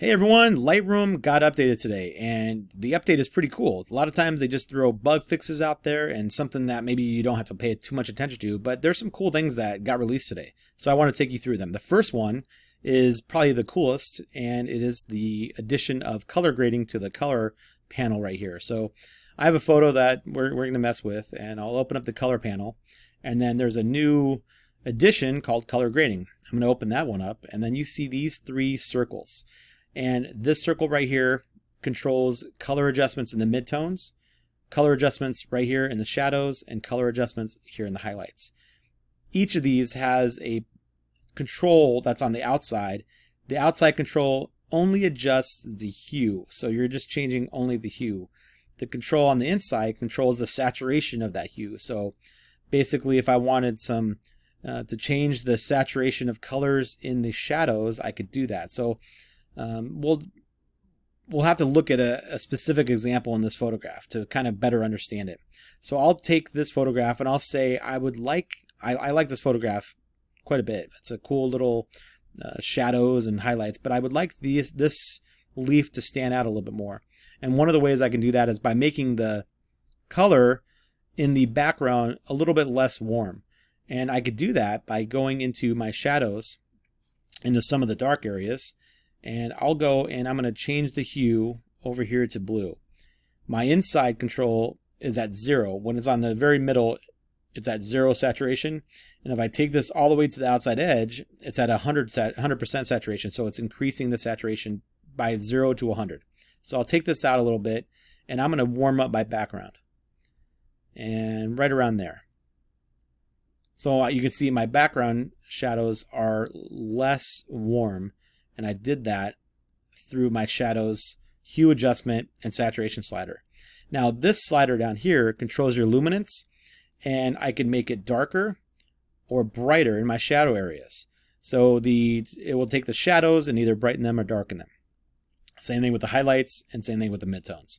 Hey everyone, Lightroom got updated today, and the update is pretty cool. A lot of times they just throw bug fixes out there and something that maybe you don't have to pay too much attention to, but there's some cool things that got released today. So I want to take you through them. The first one is probably the coolest, and it is the addition of color grading to the color panel right here. So I have a photo that we're going to mess with, and I'll open up the color panel, and then there's a new addition called color grading. I'm going to open that one up, and then you see these three circles. And this circle right here controls color adjustments in the midtones, color adjustments right here in the shadows, and color adjustments here in the highlights. Each of these has a control that's on the outside. The outside control only adjusts the hue, so you're just changing only the hue. The control on the inside controls the saturation of that hue. So basically, if I wanted some to change the saturation of colors in the shadows, I could do that. So we'll have to look at a specific example in this photograph to kind of better understand it. So I'll take this photograph and I'll say I like this photograph quite a bit. It's a cool little shadows and highlights, but I would like this leaf to stand out a little bit more. And one of the ways I can do that is by making the color in the background a little bit less warm. And I could do that by going into my shadows, into some of the dark areas, and I'll go and I'm going to change the hue over here to blue. My inside control is at 0. When it's on the very middle, it's at 0 saturation. And if I take this all the way to the outside edge, it's at 100% saturation. So it's increasing the saturation by 0 to 100. So I'll take this out a little bit, and I'm going to warm up my background. And right around there. So you can see my background shadows are less warm. And I did that through my shadows, hue adjustment, and saturation slider. Now this slider down here controls your luminance, and I can make it darker or brighter in my shadow areas. So it will take the shadows and either brighten them or darken them. Same thing with the highlights, and same thing with the midtones.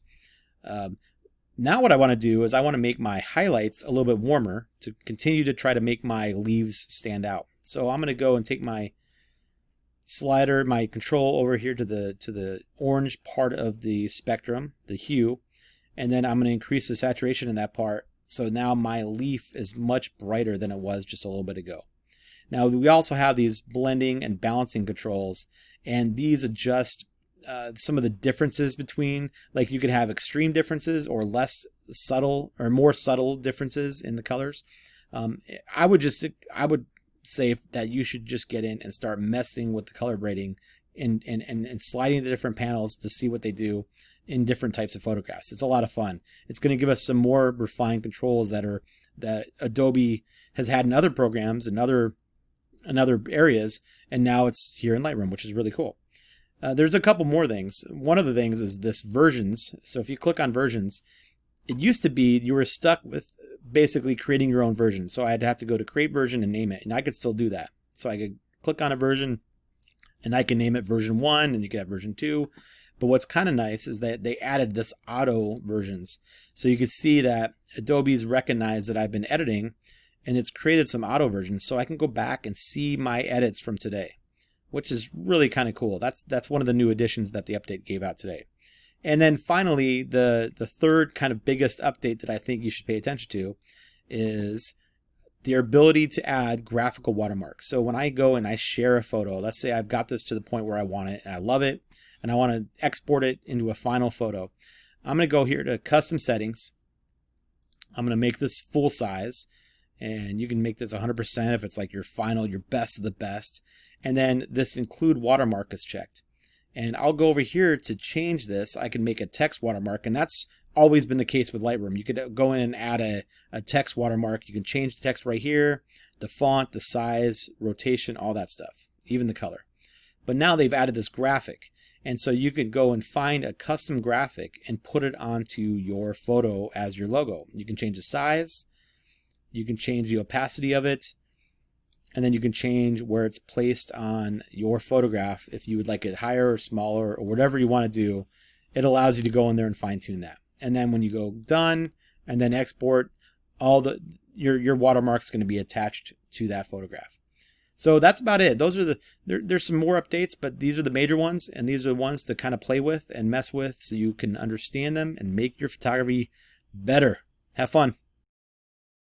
Now what I want to do is I want to make my highlights a little bit warmer to continue to try to make my leaves stand out. So I'm going to go and take my slider, my control over here to the orange part of the spectrum, the hue, and then I'm going to increase the saturation in that part. So now my leaf is much brighter than it was just a little bit ago. Now we also have these blending and balancing controls, and these adjust some of the differences between, like you could have extreme differences or less subtle or more subtle differences in the colors. I would say that you should just get in and start messing with the color grading and sliding the different panels to see what they do in different types of photographs. It's a lot of fun. It's going to give us some more refined controls that Adobe has had in other programs and other areas, and now it's here in Lightroom, which is really cool. There's a couple more things. One of the things is this versions. So if you click on versions, it used to be you were stuck with basically creating your own version. So I'd have to go to create version and name it, and I could still do that. So I could click on a version and I can name it version 1, and you could have version 2. But what's kind of nice is that they added this auto versions. So you could see that Adobe's recognized that I've been editing, and it's created some auto versions. So I can go back and see my edits from today, which is really kind of cool. That's one of the new additions that the update gave out today. And then finally, the third kind of biggest update that I think you should pay attention to is the ability to add graphical watermarks. So when I go and I share a photo, let's say I've got this to the point where I want it and I love it, and I want to export it into a final photo. I'm going to go here to custom settings. I'm going to make this full size, and you can make this 100% if it's like your final, your best of the best. And then this include watermark is checked. And I'll go over here to change this. I can make a text watermark, and that's always been the case with Lightroom. You could go in and add a text watermark. You can change the text right here, the font, the size, rotation, all that stuff, even the color. But now they've added this graphic. And so you can go and find a custom graphic and put it onto your photo as your logo. You can change the size, you can change the opacity of it, and then you can change where it's placed on your photograph. If you would like it higher or smaller or whatever you want to do, it allows you to go in there and fine tune that. And then when you go done and then export, your watermark is going to be attached to that photograph. So that's about it. Those are there's some more updates, but these are the major ones, and these are the ones to kind of play with and mess with so you can understand them and make your photography better. Have fun.